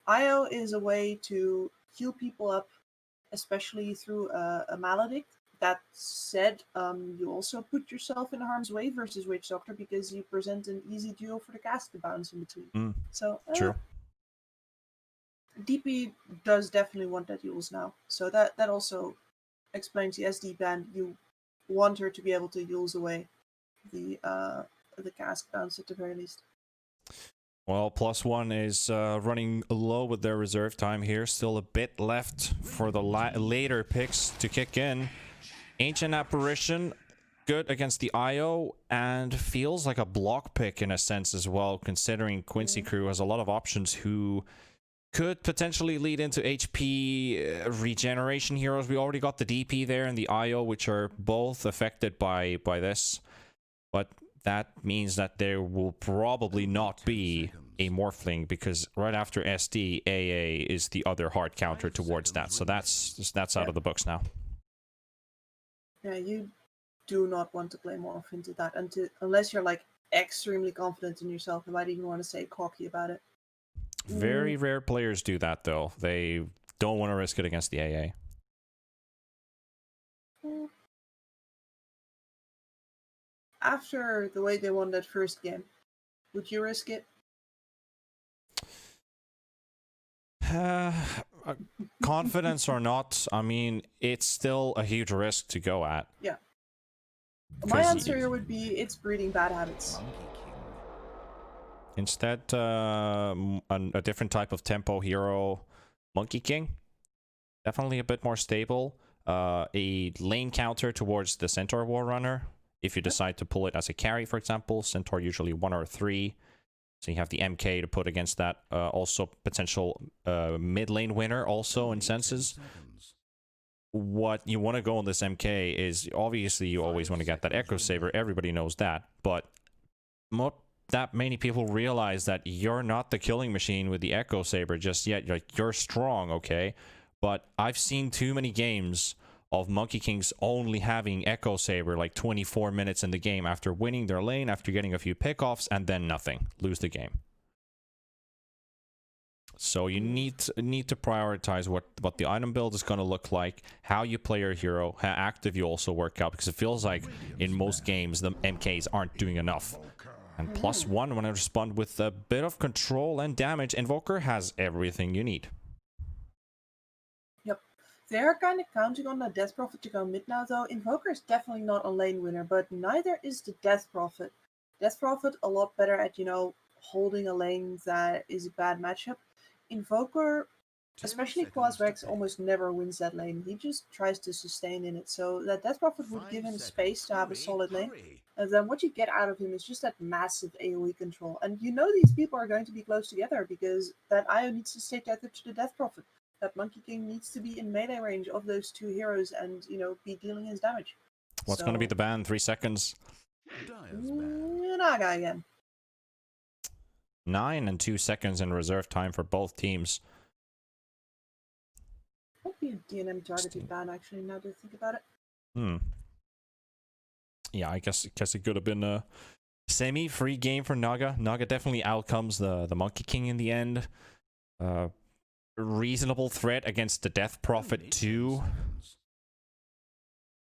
IO is a way to heal people up, especially through a maledict. That said, you also put yourself in harm's way versus Witch Doctor because you present an easy duo for the cast to bounce in between. So True. DP does definitely want that use now. So that also explains the SD ban. You want her to be able to use away the cast bounce at the very least. Well, PlusOne is running low with their reserve time here. Still a bit left for the later picks to kick in. Ancient Apparition, good against the IO, and feels like a block pick in a sense as well, considering Quincy crew has a lot of options who could potentially lead into HP regeneration heroes. We already got the DP there and the IO, which are both affected by this. But that means that there will probably not be a Morphling, because right after SD, AA is the other hard counter towards that. So that's out of the books now. Yeah, you do not want to play Morph into that unless you're like extremely confident in yourself. I might even want to say cocky about it. Very rare players do that though. They don't want to risk it against the AA. After the way they won that first game, would you risk it? Confidence or not, I mean, it's still a huge risk to go at. Yeah. My answer here would be it's breeding bad habits. Instead, a different type of tempo hero, Monkey King. Definitely a bit more stable. A lane counter towards the Centaur Warrunner. If you decide to pull it as a carry, for example, Centaur usually 1 or 3. So you have the MK to put against that. Also potential mid lane winner also in senses. What you want to go on this MK is, obviously you always want to get that Echo Saber. Everybody knows that. But not that many people realize that you're not the killing machine with the Echo Saber just yet. You're strong, okay? But I've seen too many games of Monkey Kings only having Echo Saber like 24 minutes in the game after winning their lane, after getting a few pickoffs, and then nothing. Lose the game. So you need to prioritize what the item build is going to look like, how you play your hero, how active you also work out, because it feels like in most games the MKs aren't doing enough. And PlusOne, when I respond with a bit of control and damage, Invoker has everything you need. Yep. They're kind of counting on the Death Prophet to go mid now, though. Invoker is definitely not a lane winner, but neither is the Death Prophet. Death Prophet a lot better at, holding a lane that is a bad matchup. Invoker, especially Quas Rex, almost never wins that lane. He just tries to sustain in it. So that Death Prophet would give him space to have a solid lane. And then what you get out of him is just that massive AoE control. And these people are going to be close together because that IO needs to stay tethered to the Death Prophet. That Monkey King needs to be in melee range of those two heroes and, be dealing his damage. What's going to be the ban? 3 seconds? Naga again. 9 and 2 seconds in reserve time for both teams. Might be a DNM targeted ban, actually, now that I think about it. Yeah, I guess it could have been a semi-free game for Naga. Naga definitely outcomes the Monkey King in the end. Reasonable threat against the Death Prophet too. I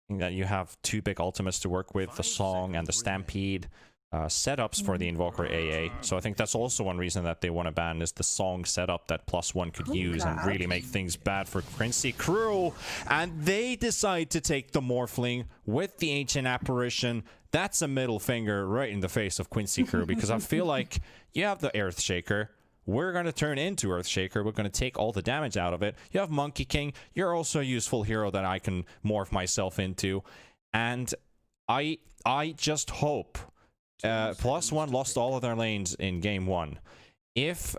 think that you have 2 big ultimates to work with, the Song and the Stampede. Setups for the Invoker AA. So I think that's also one reason that they want to ban is the Song setup that PlusOne could use and really make things bad for Quincy crew. And they decide to take the Morphling with the Ancient Apparition. That's a middle finger right in the face of Quincy crew, because I feel like you have the Earthshaker. We're going to turn into Earthshaker. We're going to take all the damage out of it. You have Monkey King. You're also a useful hero that I can morph myself into. And I just hope PlusOne lost all of their lanes in game 1. If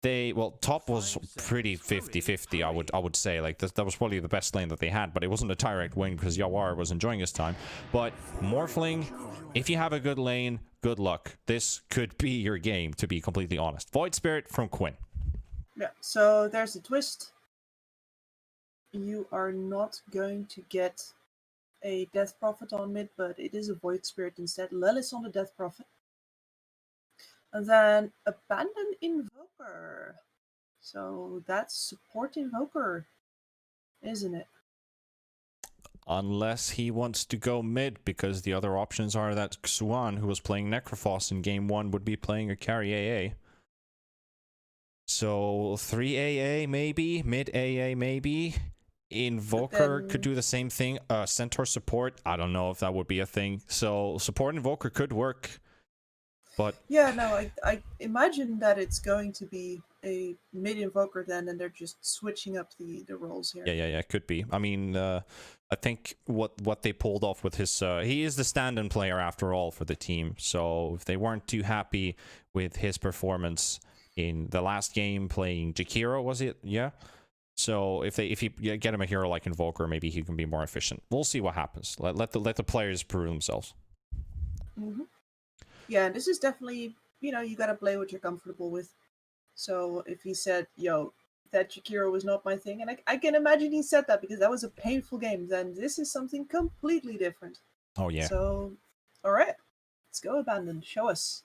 they, well, top was pretty 50-50, I would say. Like that was probably the best lane that they had, but it wasn't a direct win because Yawar was enjoying his time. But Morphling, if you have a good lane, good luck. This could be your game, to be completely honest. Void Spirit from Quinn. Yeah, so there's a twist. You are not going to get a Death Prophet on mid, but it is a Void Spirit instead. Lelis on the Death Prophet. And then Abandon Invoker. So that's support Invoker, isn't it? Unless he wants to go mid, because the other options are that Xuan, who was playing Necrophos in game 1, would be playing a carry AA. So 3 AA maybe, mid AA maybe. Invoker could do the same thing. Centaur support, I don't know if that would be a thing. So support Invoker could work. But yeah, no, I imagine that it's going to be a mid Invoker then, and they're just switching up the roles here. Yeah, it could be. I mean, I think what they pulled off with his, he is the stand-in player after all for the team. So if they weren't too happy with his performance in the last game playing Jakiro, was it? Yeah. So if you get him a hero like Invoker, maybe he can be more efficient. We'll see what happens. Let the players prove themselves. Mm-hmm. Yeah, and this is definitely, you gotta play what you're comfortable with. So if he said, yo, that Jakiro was not my thing, and I can imagine he said that because that was a painful game, then this is something completely different. Oh, yeah. So, alright, let's go, Abandon. Show us.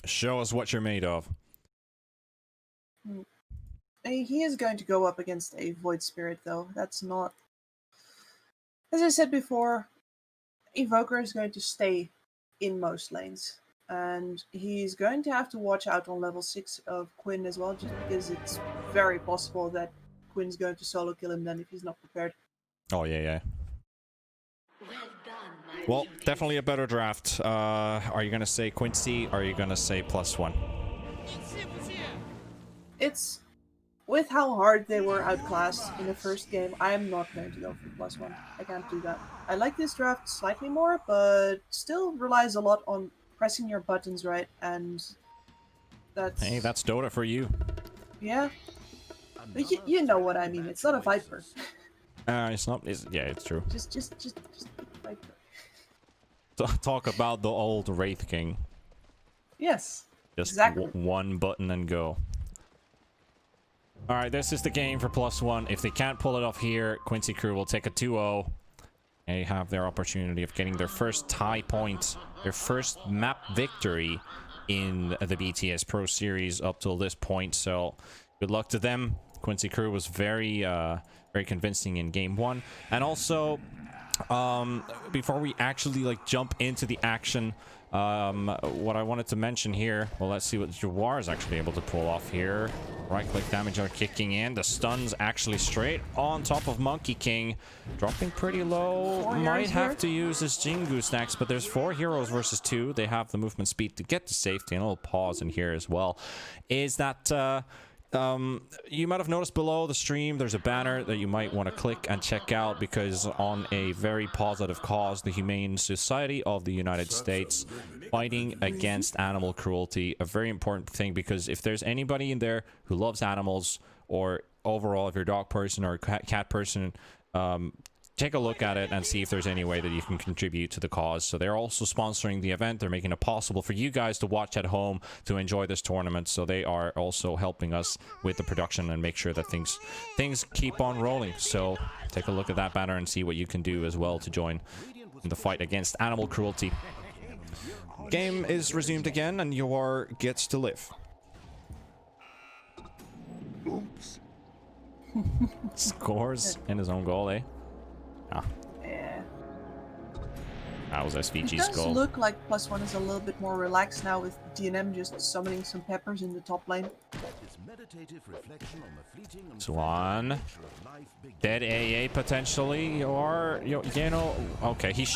Show us what you're made of. He is going to go up against a Void Spirit, though. That's not... As I said before, Evoker is going to stay in most lanes. And he's going to have to watch out on level 6 of Quinn as well, just because it's very possible that Quinn's going to solo kill him then if he's not prepared. Oh, yeah. Well, definitely a better draft. Are you going to say Quincy, or are you going to say +1? It's... With how hard they were outclassed in the first game, I'm not going to go for +1. I can't do that. I like this draft slightly more, but still relies a lot on pressing your buttons right, and that's... Hey, that's Dota for you. Yeah. But you know what I mean. It's not a Viper. It's not... yeah, it's true. Just Viper. Talk about the old Wraith King. Yes. Just exactly. One button and go. Alright, this is the game for +1. If they can't pull it off here, Quincy crew will take a 2-0. They have their opportunity of getting their first tie point, their first map victory in the BTS Pro Series up till this point. So good luck to them. Quincy crew was very convincing in game 1. And also, before we actually jump into the action, what I wanted to mention here, well, let's see what Jawar is actually able to pull off here. Right click damage are kicking in. The stun's actually straight on top of Monkey King. Dropping pretty low. Might have to use his Jingoose next, but there's 4 heroes versus 2. They have the movement speed to get to safety, and a little pause in here as well. Is that... you might have noticed below the stream there's a banner that you might want to click and check out, because on a very positive cause, the Humane Society of the United States fighting against animal cruelty. A very important thing, because if there's anybody in there who loves animals, or overall if you're a dog person or a cat person, take a look at it and see if there's any way that you can contribute to the cause. So they're also sponsoring the event. They're making it possible for you guys to watch at home, to enjoy this tournament. So they are also helping us with the production and make sure that things keep on rolling. So take a look at that banner and see what you can do as well to join in the fight against animal cruelty. Game is resumed again, and Yoar gets to live. Oops. Scores in his own goal, eh? Ah. Yeah. That was SVG's It does goal. look like +1 is a little bit more relaxed now, with DNM just summoning some peppers in the top lane. Swan. Dead AA potentially, or okay, he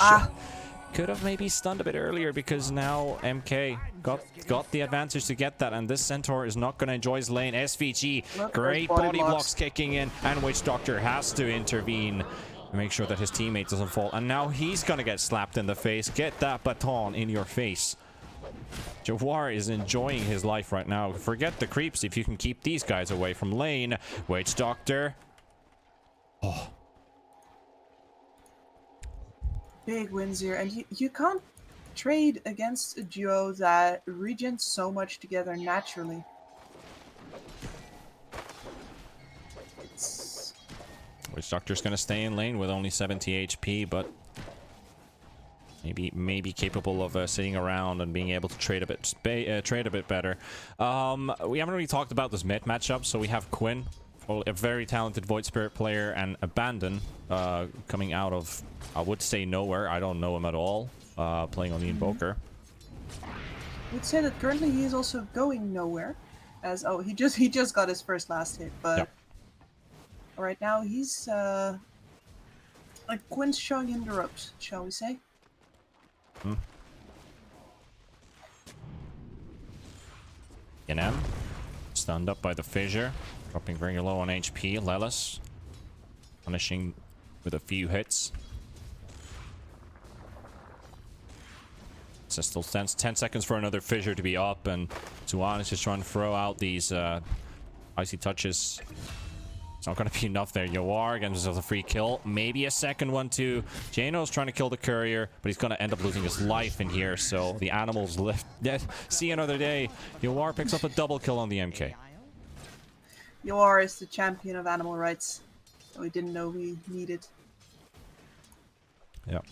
could have maybe stunned a bit earlier, because now MK got the advantage to get that, and this Centaur is not going to enjoy his lane. SVG, great body blocks kicking in, and Witch Doctor has to intervene to make sure that his teammate doesn't fall, and now he's going to get slapped in the face. Get that baton in your face. Jawar is enjoying his life right now. Forget the creeps if you can keep these guys away from lane. Witch Doctor. Oh. Big wins here, and you can't trade against a duo that regens so much together naturally. Witch Doctor's gonna stay in lane with only 70 HP, but maybe capable of sitting around and being able to trade a bit better. We haven't really talked about this mid matchup, so we have Quinn, a very talented Void Spirit player, and Abandon coming out of, I would say, nowhere. I don't know him at all, playing on the Invoker. I would say that currently he is also going nowhere, as he just got his first last hit, but Yep. right now he's like Quinn's showing him the ropes, shall we say? NM stunned up by the fissure, dropping very low on HP. Lelis punishing with a few hits. So still 10 seconds for another fissure to be up, and PlusOne is just trying to throw out these icy touches. It's not going to be enough there. Yoar again just has a free kill. Maybe a second one too. Jano's trying to kill the courier, but he's going to end up losing his life in here. So the animals live. See another day. Yoar picks up a double kill on the MK. Yoar is the champion of animal rights that we didn't know we needed. Yep.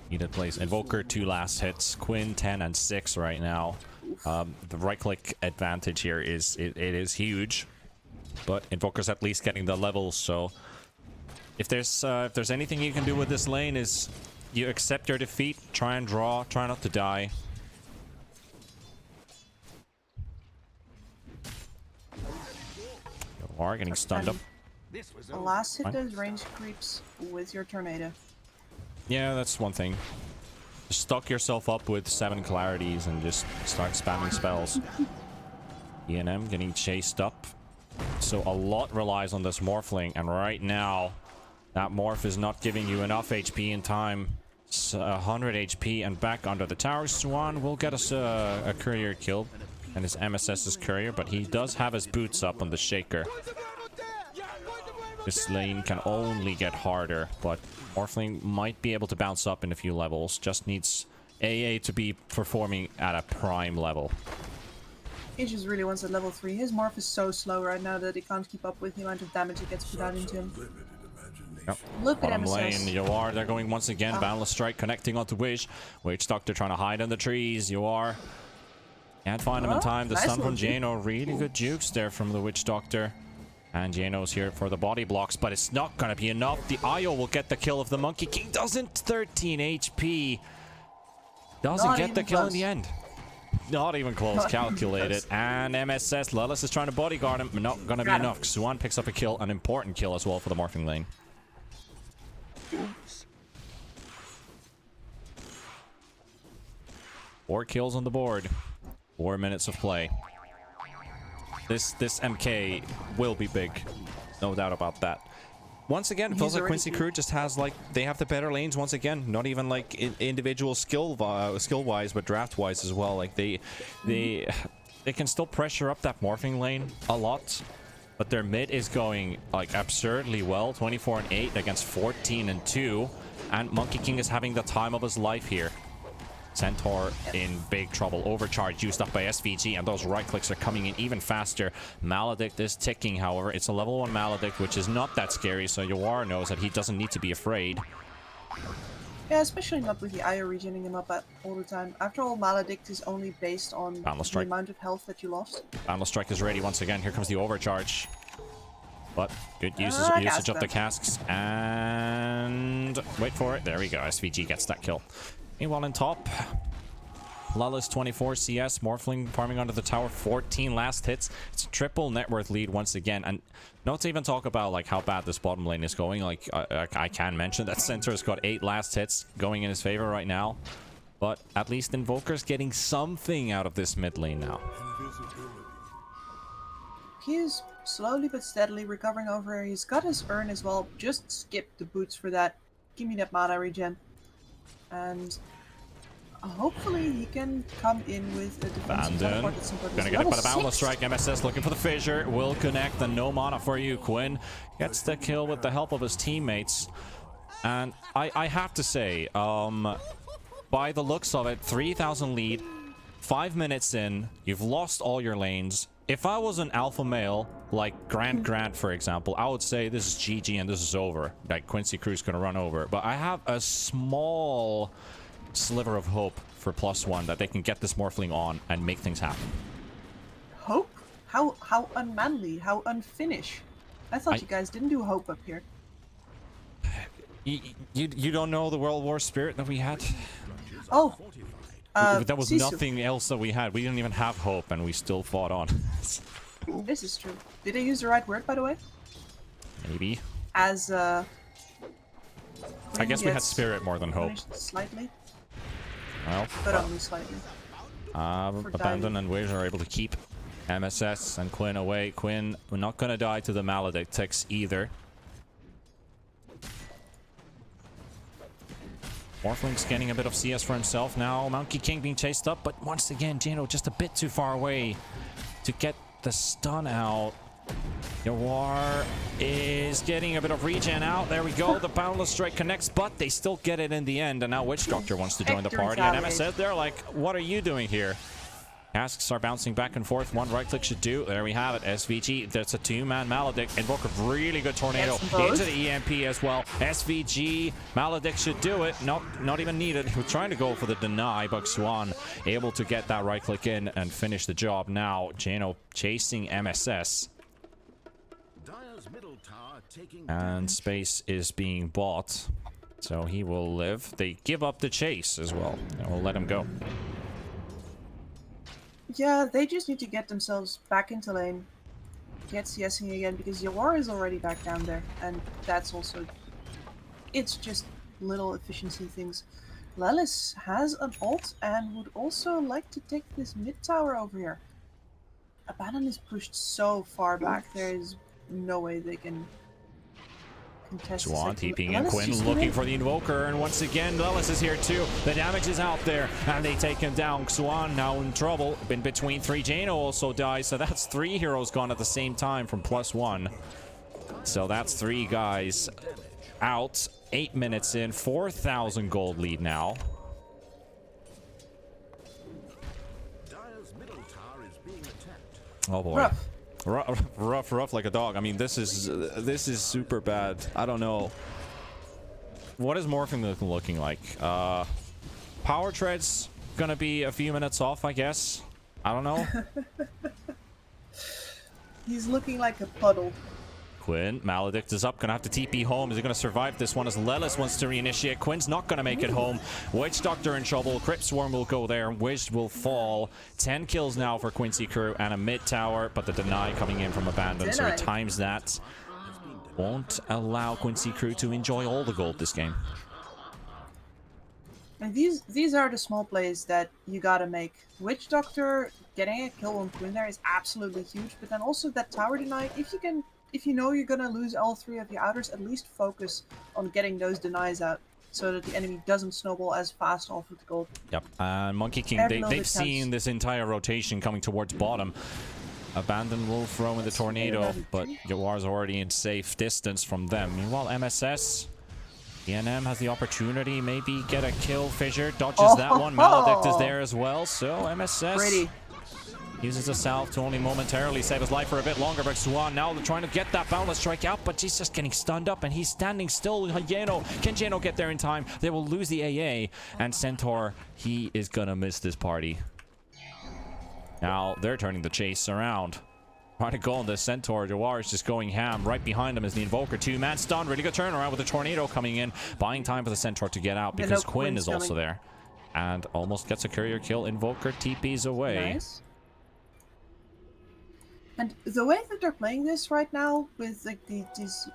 Needed place. Invoker 2 last hits. Quinn 10 and 6 right now. The right click advantage here is it is huge. But Invoker's at least getting the levels, so if there's anything you can do with this lane is you accept your defeat, try and draw, try not to die. You are getting stunned up. The last hit those range creeps with your tornado. Yeah, that's one thing. Just stock yourself up with 7 clarities and just start spamming spells. ENM getting chased up. So a lot relies on this Morphling, and right now that Morph is not giving you enough HP in time. It's 100 HP and back under the tower. PlusOne will get us a courier kill, and his MSS's courier, but he does have his boots up on the Shaker. This lane can only get harder, but Morphling might be able to bounce up in a few levels. Just needs AA to be performing at a prime level. He just really wants at level 3. His morph is so slow right now that he can't keep up with the amount of damage it gets put out into him. Yep. Look at Bottom lane, MSS. Yoar, they're going once again. Boundless Strike connecting onto Witch. Witch Doctor trying to hide in the trees. Yoar can't find him in time. The nice stun from little juke. Jano. Really good jukes there from the Witch Doctor. And Jano's here for the body blocks, but it's not going to be enough. The IO will get the kill of the Monkey King. Doesn't. 13 HP. Doesn't Not get the even kill close. in the end. Not even close. Not even Calculated. close. And MSS. Lelis is trying to bodyguard him. Not going to be Got him. enough. PlusOne picks up a kill. An important kill as well for the Morphing lane. Oops. 4 kills on the board. 4 minutes of play. This MK will be big. No doubt about that. Once again, it feels like Quincy crew just has, like, they have the better lanes once again. Not even like individual skill wise, but draft wise as well. Like they can still pressure up that Morphing lane a lot, but their mid is going like absurdly well. 24 and 8 against 14 and 2, and Monkey King is having the time of his life here. Centaur in big trouble. Overcharge used up by SVG, and those right clicks are coming in even faster. Maledict is ticking, however. It's a level 1 Maledict, which is not that scary, so Yoar knows that he doesn't need to be afraid. Yeah, especially not with the IO regening him up all the time. After all, Maledict is only based on Boundless the Strike. amount of health that you lost. Boundless Strike is ready once again. Here comes the Overcharge. But good usage of the casks. And wait for it. There we go. SVG gets that kill. Meanwhile, in top, Lala's 24 CS, Morphling farming under the tower, 14 last hits. It's a triple net worth lead once again. And not to even talk about like how bad this bottom lane is going. Like I can mention that Centaur's got 8 last hits going in his favor right now. But at least Invoker's getting something out of this mid lane now. He is slowly but steadily recovering over here. He's got his urn as well. Just skip the boots for that. Give me that mana regen. And hopefully he can come in with a defensive teleport at some point. Gonna get it by the Boundless Strike. MSS looking for the fissure. Will connect. The no mana for you. Quinn gets the kill with the help of his teammates. And I have to say, by the looks of it, 3,000 lead, 5 minutes in, you've lost all your lanes. if I was an alpha male, like Grant, for example, I would say this is GG and this is over. Like, Quincy Crew's gonna run over. But I have a small sliver of hope for +1 that they can get this Morphling on and make things happen. Hope? How unmanly, how unfinished. I thought you guys didn't do hope up here. You don't know the World War spirit that we had? Oh. That was Sisu. nothing else that we had. We didn't even have hope and we still fought on. This is true. Did I use the right word, by the way? Maybe. As, I guess we had spirit more than hope. punished slightly, Well, but only slightly. Abandon and Wiz are able to keep MSS and Quinn away. Quinn, we're not gonna die to the Maledictics either. Morphling's getting a bit of CS for himself now. Monkey King being chased up, but once again, Jano just a bit too far away to get the stun out. Yawar is getting a bit of regen out. There we go. The Boundless Strike connects, but they still get it in the end. And now Witch Doctor wants to join the party. And MSS, they're like, what are you doing here? Casks are bouncing back and forth. One right click should do. There we have it. SVG. That's a two-man Maledict. Invoker, really good tornado into the EMP as well. SVG. Maledict should do it. Not even needed. We're trying to go for the deny, but Swan able to get that right click in and finish the job. Now, Jano chasing MSS. And space is being bought. So he will live. They give up the chase as well. And we'll let him go. Yeah, they just need to get themselves back into lane. Get CSing again, because Yawar is already back down there. And that's also... It's just little efficiency things. Lelis has an ult and would also like to take this mid tower over here. Abandon is pushed so far back, there is no way they can contest. Swan TPing in, Quinn looking for the Invoker, and once again Lelis is here too. The damage is out there and they take him down. Swan now in trouble. Been between three. Jano also dies, so that's three heroes gone at the same time from +1. So that's three guys out. 8 minutes in, 4,000 gold lead now. Oh boy. Rough like a dog. I mean, this is super bad. I don't know. What is Morphing looking like? Power Tread's gonna be a few minutes off, I guess. I don't know. He's looking like a puddle. Quinn, Maledict is up, gonna have to TP home. Is he gonna survive this one as Lelis wants to reinitiate? Quinn's not gonna make it home. Witch Doctor in trouble. Crypt Swarm will go there. Wish will fall. 10 kills now for Quincy Crew and a mid tower, but the deny coming in from Abandon, so he times that. Won't allow Quincy Crew to enjoy all the gold this game. And these are the small plays that you gotta make. Witch Doctor getting a kill on Quinn there is absolutely huge, but then also that tower deny, if you know you're gonna lose all three of your outers, at least focus on getting those denies out so that the enemy doesn't snowball as fast off of the gold. Yep, and Monkey King, they've seen this entire rotation coming towards bottom. Abandon will throw in the tornado, but Yawar's already in safe distance from them. Meanwhile, MSS, ENM has the opportunity, maybe get a kill. Fissure dodges that one. Maledict is there as well, so MSS uses a salve to only momentarily save his life for a bit longer, but Swan now they're trying to get that Boundless Strike out, but he's just getting stunned up and he's standing still. Jano, can Jano get there in time? They will lose the AA, and Centaur, he is gonna miss this party. Now they're turning the chase around. Trying to go on the Centaur. Jawar is just going ham. Right behind him is the Invoker. Two-man stun. Really good turnaround with the Tornado coming in. Buying time for the Centaur to get out because Quinn is also there. And almost gets a courier kill. Invoker TPs away. Nice. And the way that they're playing this right now, with like these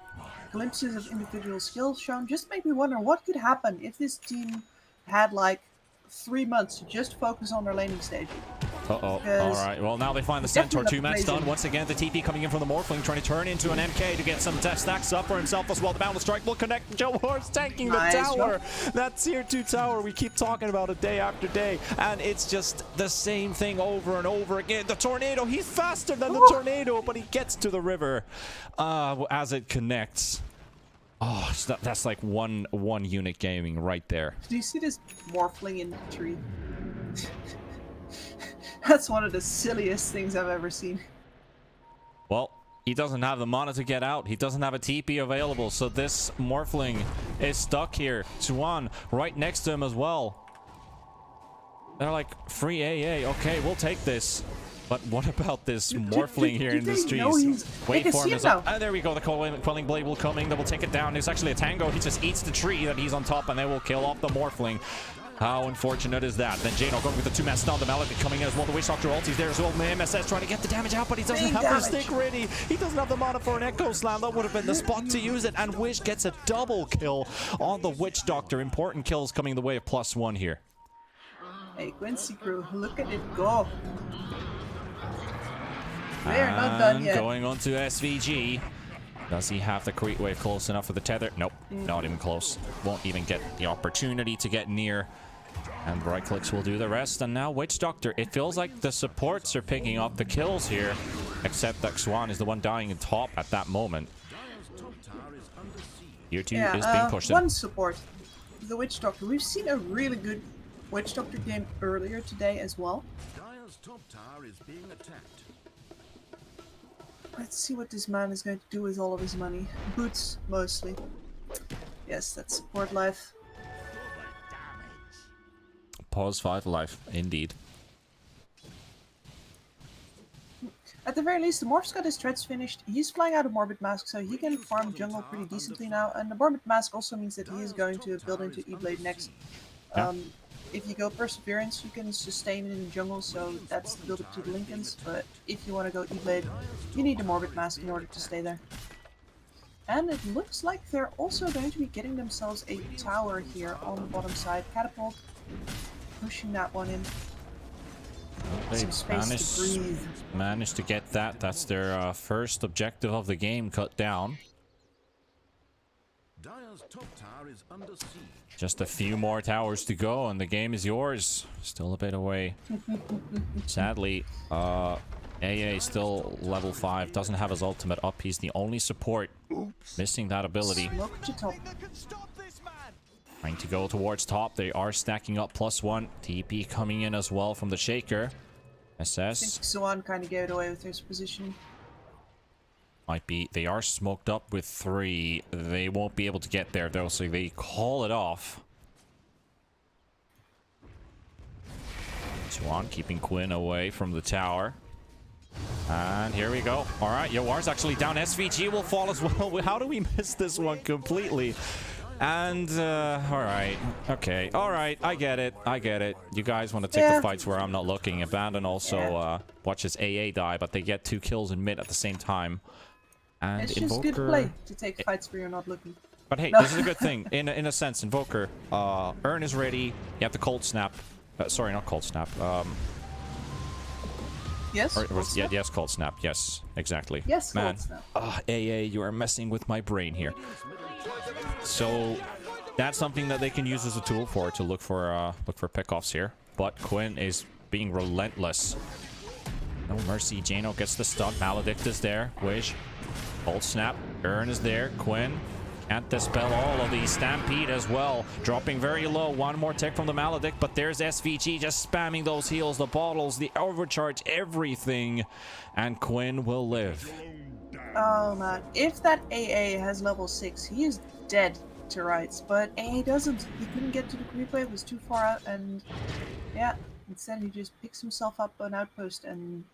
glimpses of individual skills shown, just make me wonder what could happen if this team had like 3 months to just focus on their laning stage. Uh-oh. Alright, well now they find the Centaur. Two-man stun. Once again, the TP coming in from the Morphling, trying to turn into an MK to get some stacks up for himself as well. The Boundless Strike will connect. Jawar's tanking the tower. That tier 2 tower we keep talking about it day after day, and it's just the same thing over and over again. The Tornado, he's faster than the Tornado, but he gets to the river as it connects. Oh, so that's like one unit gaming right there. Do you see this Morphling in the tree? That's one of the silliest things I've ever seen. Well, he doesn't have the mana to get out. He doesn't have a TP available, so this Morphling is stuck here. Suan right next to him as well. They're like, free AA. Okay, we'll take this. But what about this Morphling here in the streets? Wait for him. There we go. The Quelling Blade will coming. They will take it down. It's actually a Tango. He just eats the tree that he's on top, and they will kill off the Morphling. How unfortunate is that? Then Jano going with the 2-man stun. The Maledict coming in as well. The Witch Doctor ulti's there as well. MSS trying to get the damage out, but he doesn't have the stick ready. He doesn't have the mana for an Echo Slam. That would have been the spot to use it. And Wish gets a double kill on the Witch Doctor. Important kills coming the way of +1 here. Hey, Quincy crew, look at it go. They're not done yet. Going on to SVG. Does he have the creep wave close enough for the tether? Nope, not even close. Won't even get the opportunity to get near. And right clicks will do the rest. And now Witch Doctor. It feels like the supports are picking up the kills here. Except that Xuan is the one dying in top at that moment. Tier 2 is being pushed in. One support. The Witch Doctor. We've seen a really good Witch Doctor game earlier today as well. Let's see what this man is going to do with all of his money. Boots, mostly. Yes, that's support life. Pause 5 life, indeed. At the very least, the Morph's got his threads finished. He's flying out of Morbid Mask, so he can farm jungle pretty decently now. And the Morbid Mask also means that he is going to build into E-Blade next. Yeah. If you go Perseverance, you can sustain it in the jungle, so that's the build up to the Lincolns. But if you want to go E-Blade, you need the Morbid Mask in order to stay there. And it looks like they're also going to be getting themselves a tower here on the bottom side. Catapult, pushing that one in. Some space to breathe. Managed to get that. That's their first objective of the game cut down. Just a few more towers to go and the game is yours. Still a bit away. Sadly, AA still level 5. Doesn't have his ultimate up. He's the only support. Missing that ability. Trying to go towards top. They are stacking up +1. TP coming in as well from the Shaker. SS. I think Xuan kind of gave it away with his position. Might be. They are smoked up with 3. They won't be able to get there though, so they call it off. Swan keeping Quinn away from the tower. And here we go. Alright, Yoar's actually down. SVG will fall as well. How do we miss this one completely? And, alright. Okay. Alright, I get it. I get it. You guys want to take the fights where I'm not looking. Abandon also watches AA die, but they get 2 kills in mid at the same time. And it's Invoker... just good play to take fights where you're not looking. But hey, this is a good thing. In a sense, Invoker. Urn is ready. You have the Cold Snap. Sorry, not Cold Snap. Yes? Yes, Cold Snap. Yes, exactly. Yes, Man. Cold Snap. AA, you are messing with my brain here. So that's something that they can use as a tool to look for pickoffs here. But Quinn is being relentless. No mercy. Jano gets the stun. Maledict is there. Wish. Cold Snap. Urn is there. Quinn can't dispel all of these. Stampede as well. Dropping very low. One more tick from the Maledict, but there's SVG just spamming those heals, the bottles, the overcharge, everything. And Quinn will live. Oh man, if that AA has level 6, he is dead to rights, but AA doesn't. He couldn't get to the creep wave, was too far out, and yeah, instead he just picks himself up an outpost and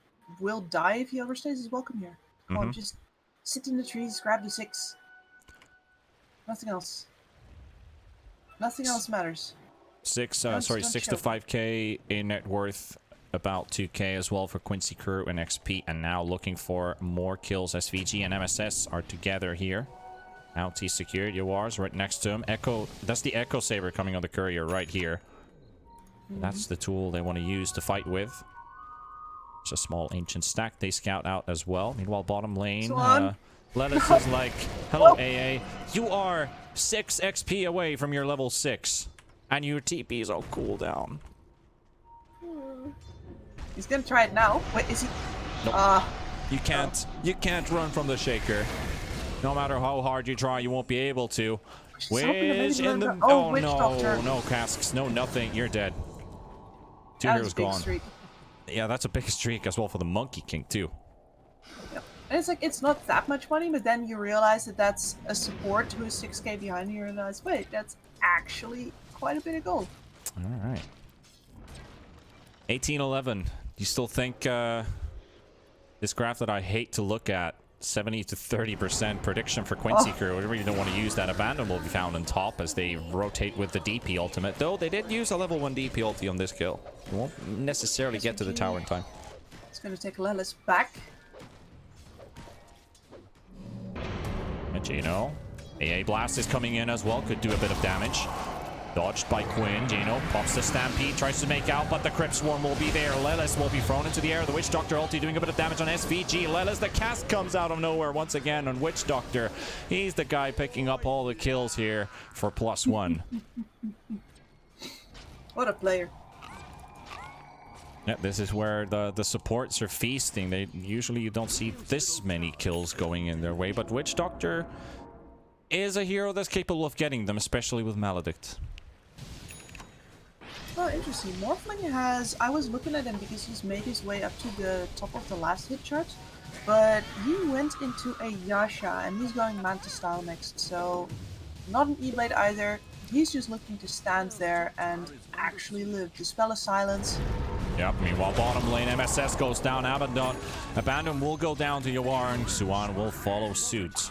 will die if he overstays his welcome here. Come on, just sit in the trees, grab the 6. Nothing else. Nothing else matters. 6 to 5k in net worth, about 2k as well for Quincy crew and XP, and now looking for more kills. SVG and MSS are together here. Out T secured. Yoar's right next to him. Echo, that's the Echo Saber coming on the courier right here. That's the tool they want to use to fight with. It's a small ancient stack. They scout out as well. Meanwhile, bottom lane, Lelis is like, hello AA, you are 6 XP away from your level 6, and your TP's on cooldown. He's gonna try it now. Wait, is he? Nope. You can't run from the Shaker. No matter how hard you try, you won't be able to. Wish in the... Oh no, no casks, no nothing. You're dead. 2 heroes gone. Yeah, that's a big streak as well for the Monkey King too. Yep. And it's like, it's not that much money, but then you realize that that's a support who is 6k behind, and you realize, wait, that's actually quite a bit of gold. All right. 1811. You still think this graph that I hate to look at, 70 to 30% prediction for Quincy crew. I really don't want to use that. Abandon will be found on top as they rotate with the DP ultimate. Though they did use a level 1 DP ulti on this kill. You won't necessarily get to the tower in time. It's going to take Lelis back. And Jano. AA Blast is coming in as well. Could do a bit of damage. Dodged by Quinn. Jano pops the Stampede, tries to make out, but the Crypt Swarm will be there. Lelis will be thrown into the air. The Witch Doctor ulti doing a bit of damage on SVG. Lelis, the cast comes out of nowhere once again on Witch Doctor. He's the guy picking up all the kills here for +1. What a player. Yeah, this is where the supports are feasting. They usually you don't see this many kills going in their way, but Witch Doctor is a hero that's capable of getting them, especially with Maledict. Oh, interesting. Morphling has... I was looking at him because he's made his way up to the top of the last hit chart, but he went into a Yasha, and he's going Manta style next, so not an E-Blade either. He's just looking to stand there and actually live. Dispel a silence. Yep, meanwhile, bottom lane, MSS goes down. Abandon will go down to Yawar, and Suan will follow suit.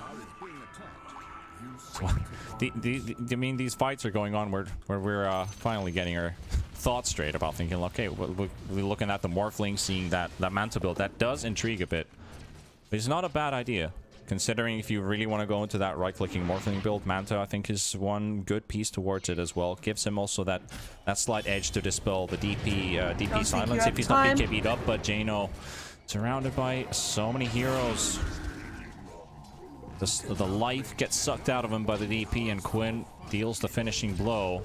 I mean, these fights are going on where we're finally getting our thoughts straight about thinking, okay, we're looking at the Morphling, seeing that Manta build. That does intrigue a bit. But it's not a bad idea, considering if you really want to go into that right-clicking Morphling build. Manta, I think, is one good piece towards it as well. Gives him also that slight edge to dispel the DP silence if he's not being beat up. But Jano, surrounded by so many heroes. The life gets sucked out of him by the DP, and Quinn deals the finishing blow.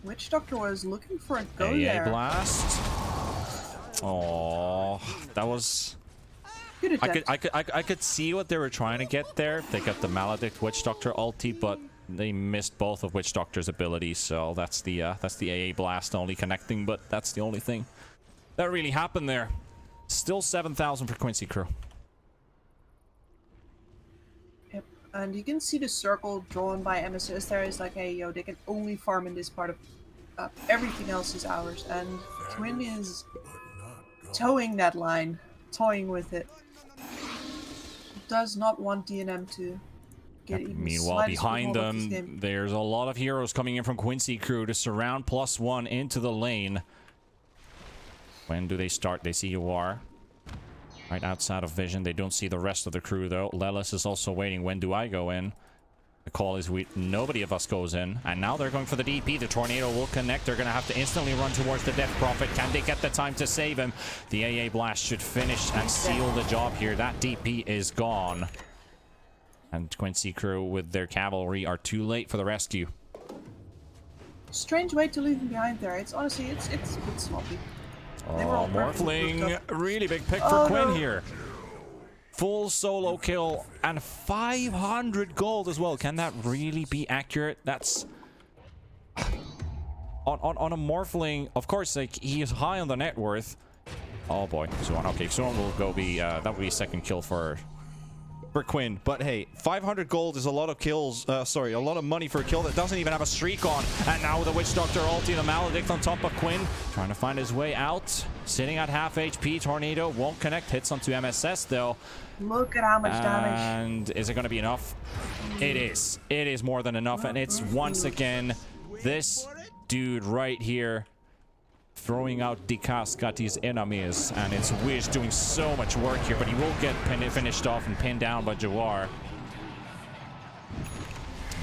Witch Doctor was looking for a go AA Blast. Oh, that was... I could see what they were trying to get there. They got the Maledict Witch Doctor ulti, but they missed both of Witch Doctor's abilities. So that's the AA Blast only connecting, but that's the only thing that really happened there. Still 7,000 for Quincy crew. And you can see the circle drawn by MSS there is like, hey, yo, they can only farm in this part of... everything else is ours. And Quinn is towing that line. Toying with it. Does not want DNM to get even meanwhile, behind them, there's a lot of heroes coming in from Quincy crew to surround +1 into the lane. When do they start? They see Yawar. Right outside of vision. They don't see the rest of the crew, though. Lelis is also waiting. When do I go in? The call is nobody of us goes in. And now they're going for the DP. The Tornado will connect. They're going to have to instantly run towards the Death Prophet. Can they get the time to save him? The AA Blast should finish and seal the job here. That DP is gone. And Quincy crew with their cavalry are too late for the rescue. Strange way to leave him behind there. It's honestly, it's a bit sloppy. Oh, Morphling, really big pick for Quinn here. Full solo kill and 500 gold as well. Can that really be accurate? That's on a Morphling. Of course, like he is high on the net worth. Oh boy, Suan. Okay, Suan will go be that will be a second kill for Quinn. But hey, 500 gold is a lot of kills. Sorry, a lot of money for a kill that doesn't even have a streak on. And now with the Witch Doctor ulti, the Maledict on top of Quinn, trying to find his way out. Sitting at half HP. Tornado won't connect. Hits onto MSS though. Look at how much damage. And is it going to be enough? It is. It is more than enough. And it's once again this dude right here throwing out Dikaskati's enemies, and it's Wish doing so much work here, but he will get finished off and pinned down by Jawar.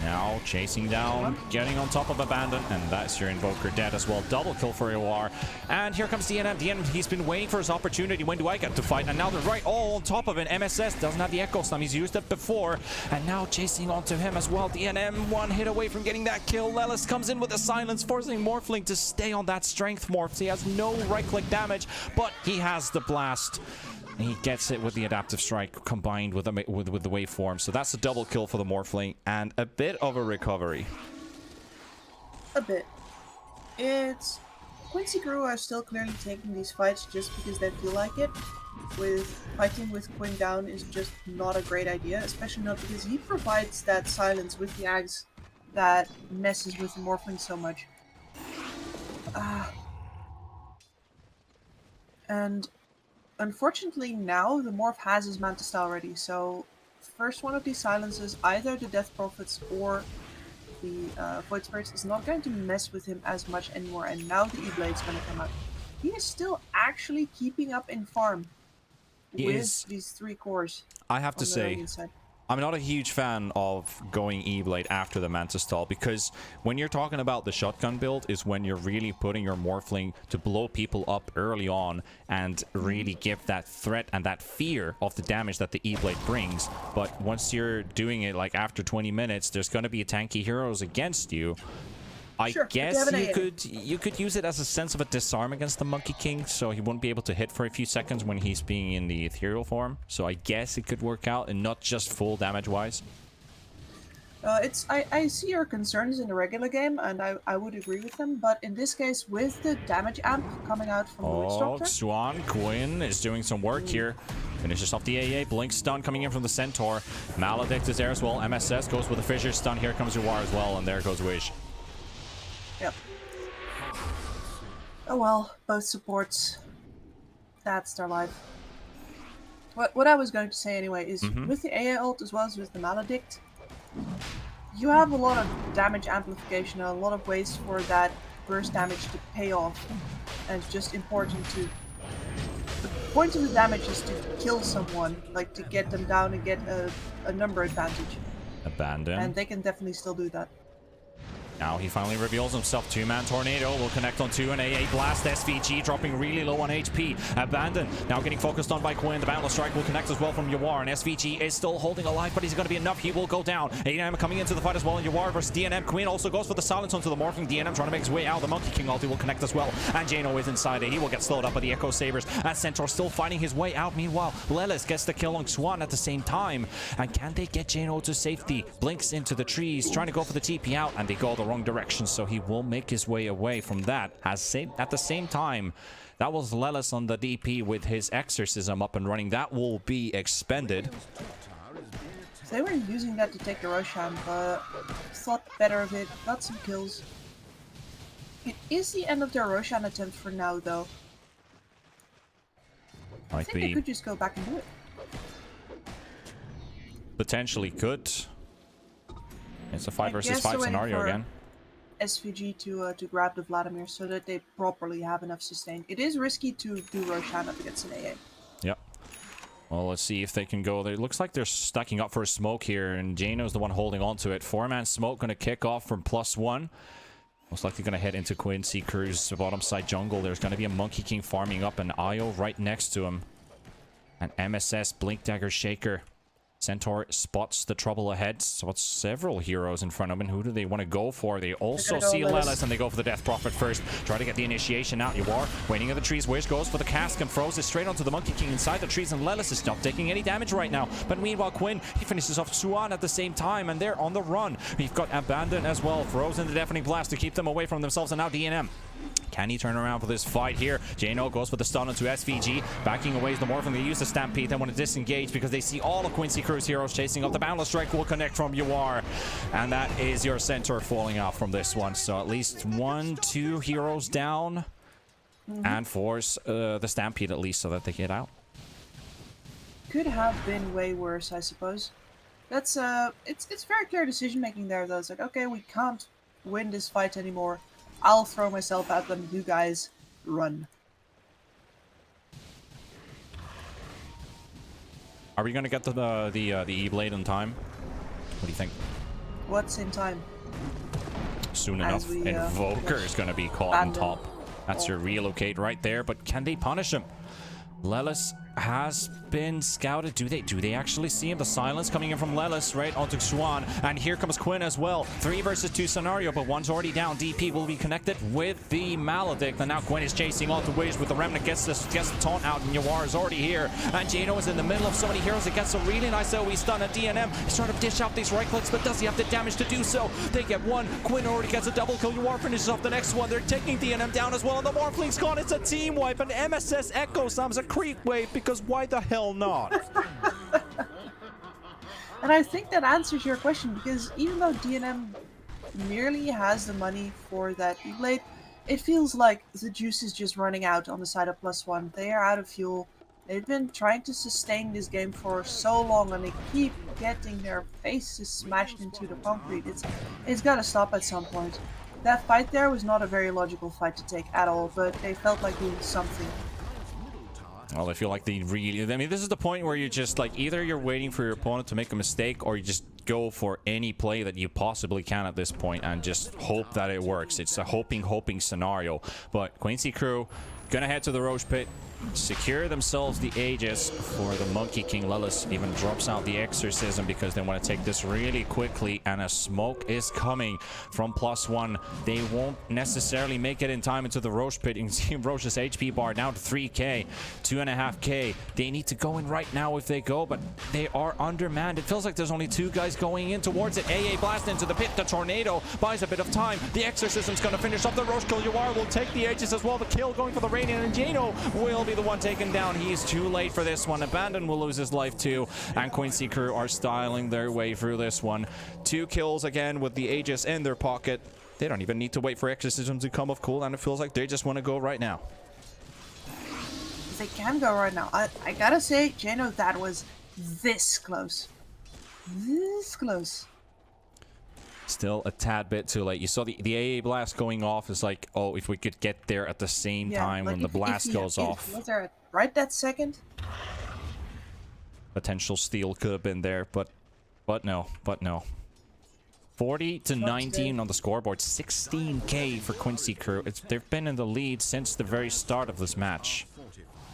Now chasing down, getting on top of Abandon, and that's your Invoker dead as well. Double kill for Jawar. And here comes DNM. DNM, he's been waiting for his opportunity. When do I get to fight? And now they're right all on top of it. MSS doesn't have the Echo Slam. He's used it before. And now chasing onto him as well. DNM one hit away from getting that kill. Lelis comes in with a silence, forcing Morphling to stay on that strength morphs. He has no right-click damage, but he has the blast. He gets it with the adaptive strike combined with the waveform. So that's a double kill for the Morphling and a bit of a recovery. A bit. It's Quincy crew are still clearly taking these fights just because they feel like it. With fighting with Quinn down is just not a great idea, especially not because he provides that silence with the axe that messes with the Morphling so much. And unfortunately now the Morph has his Manta style ready, so first one of these silences, either the Death Prophets or the Void Spirits, is not going to mess with him as much anymore, and now the E-Blade's going to come out. He is still actually keeping up in farm with these 3 cores. I have to say, I'm not a huge fan of going E-Blade after the Manta stall, because when you're talking about the shotgun build is when you're really putting your Morphling to blow people up early on and really give that threat and that fear of the damage that the E-Blade brings. But once you're doing it like after 20 minutes, there's going to be tanky heroes against you. I guess you could use it as a sense of a disarm against the Monkey King, so he won't be able to hit for a few seconds when he's being in the ethereal form. So I guess it could work out, and not just full damage wise. I see your concerns in the regular game, and I would agree with them, but in this case, with the damage amp coming out from the Witch Swan Quinn is doing some work here. Finishes off the AA. Blink stun coming in from the Centaur. Maledict is there as well. MSS goes with a Fissure stun. Here comes Uwar as well, and there goes Wish. Yep. Oh well, both supports. That's their life. What I was going to say anyway is, with the AA ult as well as with the Maledict, you have a lot of damage amplification and a lot of ways for that burst damage to pay off. And it's just important to... The point of the damage is to kill someone, like to get them down and get a number advantage. Abandon. And they can definitely still do that. Now he finally reveals himself. 2-man Tornado will connect on 2 and AA Blast. SVG dropping really low on HP. Abandon now getting focused on by Quinn. The Boundless Strike will connect as well from Uwar, and SVG is still holding alive, but he's going to be enough. He will go down. ANM coming into the fight as well, and Uwar versus DNM. Quinn also goes for the silence onto the Morphling. DNM trying to make his way out. The Monkey King ulti will connect as well, and Jano is inside it. He will get slowed up by the Echo Sabers, and Centaur still fighting his way out. Meanwhile, Lelis gets the kill on Swan at the same time, and can they get Jano to safety? Blinks into the trees, trying to go for the TP out, and they go the wrong direction, so he will make his way away from that. At the same time, that was Lelis on the DP with his Exorcism up and running. That will be expended. They were using that to take the Roshan, but thought better of it, got some kills. It is the end of their Roshan attempt for now, though. I think they could just go back and do it. Potentially could. It's a 5 versus 5 scenario again. SVG to grab the Vladimir so that they properly have enough sustain. It is risky to do Roshan up against an AA. Yep. Well, let's see if they can go there. It looks like they're stacking up for a smoke here, and Jano's the one holding on to it. 4-man smoke going to kick off from +1. Most likely going to head into Quincy Cruz bottom side jungle. There's going to be a Monkey King farming up, and Io right next to him. And MSS Blink Dagger Shaker. Centaur spots the trouble ahead, spots several heroes in front of him. Who do they want to go for? They also see Lelis, and they go for the Death Prophet first. Try to get the initiation out. Uwar waiting in the trees. Wish goes for the cask and throws it straight onto the Monkey King inside the trees, and Lelis is not taking any damage right now. But meanwhile, Quinn, he finishes off Suan at the same time, and they're on the run. We've got Abandon as well. Throws in the Deafening Blast to keep them away from themselves, and now DNM. Can he turn around for this fight here? Jano goes for the stun onto SVG. Backing away is the Morphin. They use the Stampede. They want to disengage because they see all of Quincy Crew's heroes chasing up. The Boundless Strike will connect from Uwar. And that is your Centaur falling out from this one. So at least 1-2 heroes down. And force the Stampede at least so that they get out. Could have been way worse, I suppose. That's it's very clear decision making there though. It's like, okay, we can't win this fight anymore. I'll throw myself at them. You guys run. Are we going to get to the E-Blade in time? What do you think? What's in time? Soon enough. Invoker is going to be caught on top. That's your relocate right there, but can they punish him? Lelis has been scouted. Do they actually see him? The silence coming in from Lelis right onto XUAN, and here comes Quinn as well. 3 versus 2 scenario, but one's already down. DP will be connected with the Maledict, and now Quinn is chasing onto Wiz with the Remnant, gets the taunt out, and Yawar is already here, and Jano is in the middle of so many heroes. It gets a really nice AoE stun, and DNM is trying to dish out these right clicks, but does he have the damage to do so? They get one. Quinn already gets a double kill. Yawar finishes off the next one. They're taking DNM down as well, and the Morphling's gone. It's a team wipe, and MSS Echo Sam's a creep wave, because why the hell not? And I think that answers your question, because even though DNM merely has the money for that E-Blade, it feels like the juice is just running out on the side of +1. They are out of fuel. They've been trying to sustain this game for so long, and they keep getting their faces smashed into the concrete. It's got to stop at some point. That fight there was not a very logical fight to take at all, but they felt like doing something. Well, I feel like they really... I mean, this is the point where you're just like, either you're waiting for your opponent to make a mistake, or you just go for any play that you possibly can at this point and just hope that it works. It's a hoping scenario. But Quincy crew gonna head to the Roche Pit, secure themselves the Aegis for the Monkey King. Lelis even drops out the Exorcism because they want to take this really quickly, and a smoke is coming from +1. They won't necessarily make it in time into the Roche Pit. You can see Roche's HP bar down to 3k, 2.5k. They need to go in right now if they go, but they are undermanned. It feels like there's only 2 guys going in towards it. AA blast into the pit. The Tornado buys a bit of time. The Exorcism's going to finish up the Roche kill. Yawar will take the Aegis as well. The kill going for the Radiant, and Jano will be the one taken down. He's too late for this one. Abandon will lose his life too, and Quincy crew are styling their way through this one. 2 kills again with the Aegis in their pocket. They don't even need to wait for Exorcism to come off cool, and it feels like they just want to go right now. They can go right now. I gotta say, Jano, that was this close. This close. Still a tad bit too late. You saw the AA blast going off. Is like, oh, if we could get there at the same time when the blast goes off. Was there right that second? Potential steal could have been there, but no. 40 to 19 on the scoreboard. 16k for Quincy crew. They've been in the lead since the very start of this match.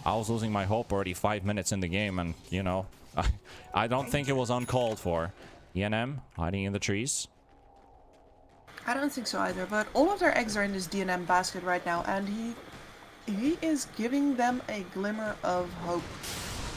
I was losing my hope already 5 minutes in the game, and you know, I don't think it was uncalled for. ENM hiding in the trees. I don't think so either, but all of their eggs are in this DNM basket right now, and he is giving them a glimmer of hope.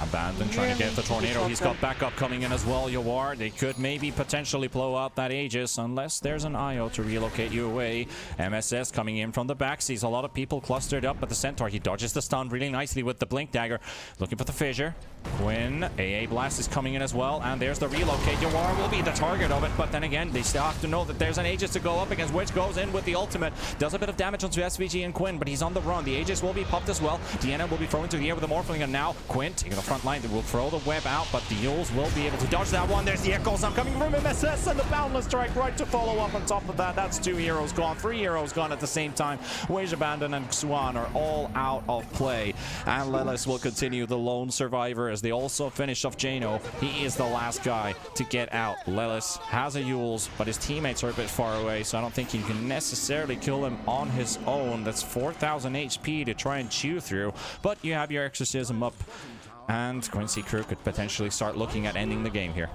Abandon trying to get the Tornado. He's got backup coming in as well. Yawar, they could maybe potentially blow out that Aegis unless there's an IO to relocate you away. MSS coming in from the back. Sees a lot of people clustered up, but the Centaur, he dodges the stun really nicely with the Blink Dagger. Looking for the Fissure. Quinn, AA Blast is coming in as well, and there's the relocate. Yawar will be the target of it, but then again, they still have to know that there's an Aegis to go up against, which goes in with the ultimate. Does a bit of damage onto SVG and Quinn, but he's on the run. The Aegis will be popped as well. Deanna will be thrown into the air with the Morphling, and now Quinn taking the front line. They will throw the web out, but the Yules will be able to dodge that one. There's the Echo Sound coming from MSS, and the Boundless Strike right to follow up on top of that. That's 2 heroes gone, 3 heroes gone at the same time. Wage Abandon and XUAN are all out of play, and Lelis will continue the lone survivor as they also finish off Jano. He is the last guy to get out. Lelis has a Yules, but his teammates are a bit far away, so I don't think he can necessarily kill him on his own. That's 4,000 HP to try and chew through, but you have your Exorcism up, and Quincy crew could potentially start looking at ending the game here.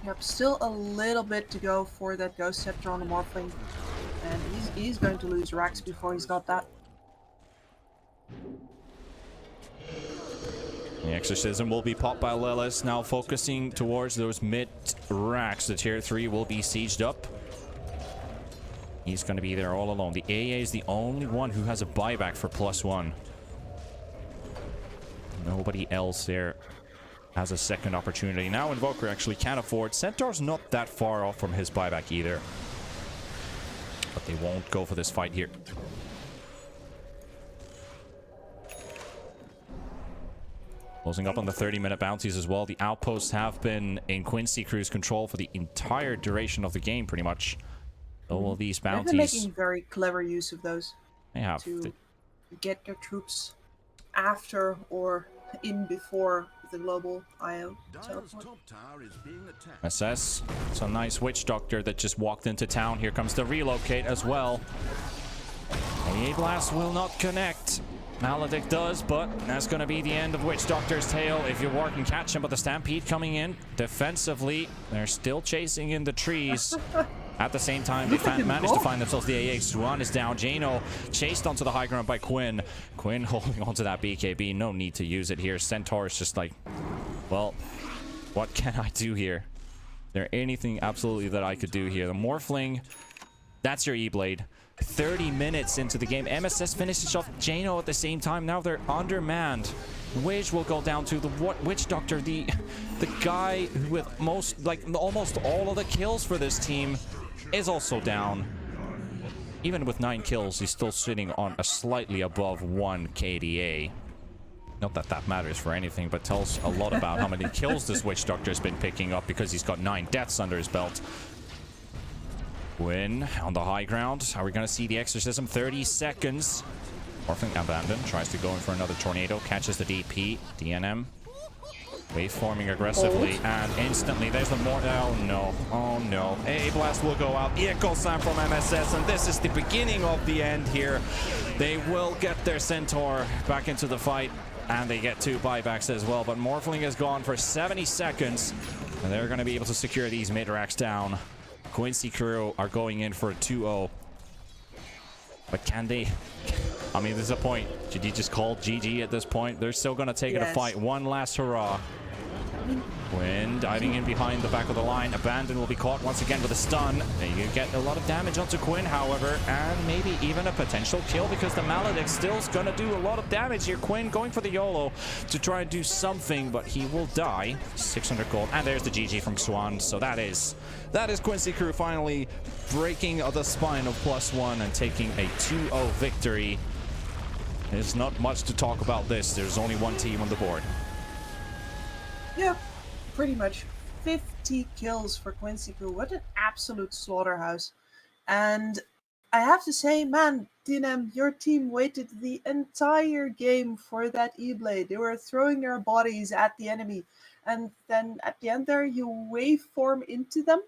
Yep, still a little bit to go for that Ghost Scepter on the Morphling, and he's going to lose racks before he's got that. The Exorcism will be popped by Lelis, now focusing towards those mid racks. The tier 3 will be sieged up. He's going to be there all alone. The AA is the only one who has a buyback for +1. Nobody else there has a second opportunity. Now Invoker actually can't afford. Centaur's not that far off from his buyback either. But they won't go for this fight here. Closing up on the 30-minute bounties as well. The outposts have been in Quincy crew's control for the entire duration of the game, pretty much. All these bounties... They've been making very clever use of those. They have. To get their troops after or in before the global IO teleport. SS. It's a nice Witch Doctor that just walked into town. Here comes the relocate as well. A Blast will not connect. Maledict does, but that's going to be the end of Witch Doctor's tale if you work and catch him. But the Stampede coming in defensively. They're still chasing in the trees. At the same time, they managed to find themselves the AA. Swan is down. Jano chased onto the high ground by Quinn. Quinn holding onto that BKB. No need to use it here. Centaur is just like, well, what can I do here? Is there anything absolutely that I could do here? The Morphling, that's your E-Blade. 30 minutes into the game. MSS finishes off Jano at the same time. Now they're undermanned. Wish will go down to the Witch Doctor, the guy with almost all of the kills for this team, is also down. Even with 9 kills, he's still sitting on a slightly above 1 KDA. Not that that matters for anything, but tells a lot about how many kills this Witch Doctor's been picking up, because he's got 9 deaths under his belt. Win on the high ground. Are we going to see the exorcism? 30 seconds. Morphling abandoned. Tries to go in for another tornado. Catches the DP. DNM. Waveforming aggressively. And instantly there's the more. Oh no. Oh no. A blast will go out. Echo Slam from MSS. And this is the beginning of the end here. They will get their Centaur back into the fight. And they get 2 buybacks as well. But Morphling is gone for 70 seconds. And they're going to be able to secure these mid-racks down. Quincy crew are going in for a 2-0. But can they? I mean, there's a point. Should you just call GG at this point? They're still going to take it a fight. One last hurrah. Quinn diving in behind the back of the line. Abandon will be caught once again with a stun. And you get a lot of damage onto Quinn, however, and maybe even a potential kill, because the Maledict still's going to do a lot of damage here. Quinn going for the YOLO to try and do something, but he will die. 600 gold. And there's the GG from Swan. So that is Quincy crew finally breaking the spine of +1 and taking a 2-0 victory. There's not much to talk about this. There's only one team on the board. Yeah, pretty much. 50 kills for Quincy crew. What an absolute slaughterhouse. And I have to say, man, DNM, your team waited the entire game for that E-Blade. They were throwing their bodies at the enemy. And then at the end there, you waveform into them.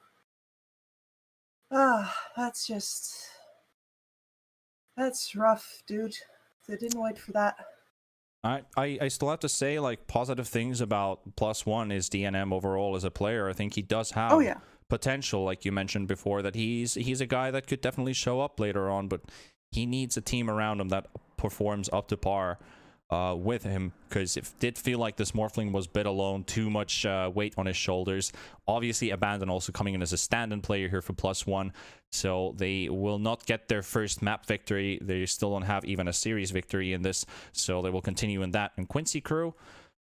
That's rough, dude. They didn't wait for that. I still have to say, like, positive things about +1 is DNM overall as a player. I think he does have potential, like you mentioned before, that he's a guy that could definitely show up later on, but he needs a team around him that performs up to par with him, because it did feel like this Morphling was a bit alone, too much weight on his shoulders. Obviously, Abandon also coming in as a stand-in player here for +1, so they will not get their first map victory. They still don't have even a series victory in this, so they will continue in that. And Quincy crew,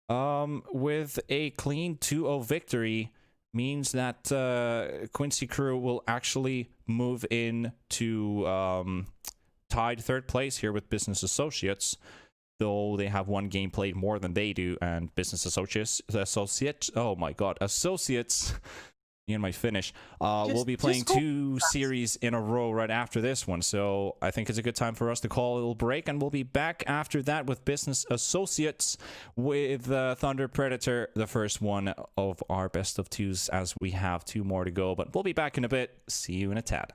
with a clean 2-0 victory, means that Quincy crew will actually move in to tied 3rd place here with Business Associates, though they have 1 game played more than they do. And Business Associates, oh my god, Associates, in my finish, will be playing 2 series in a row right after this one. So I think it's a good time for us to call a little break, and we'll be back after that with Business Associates with Thunder Predator, the first one of our best of 2s, as we have 2 more to go. But we'll be back in a bit. See you in a tad.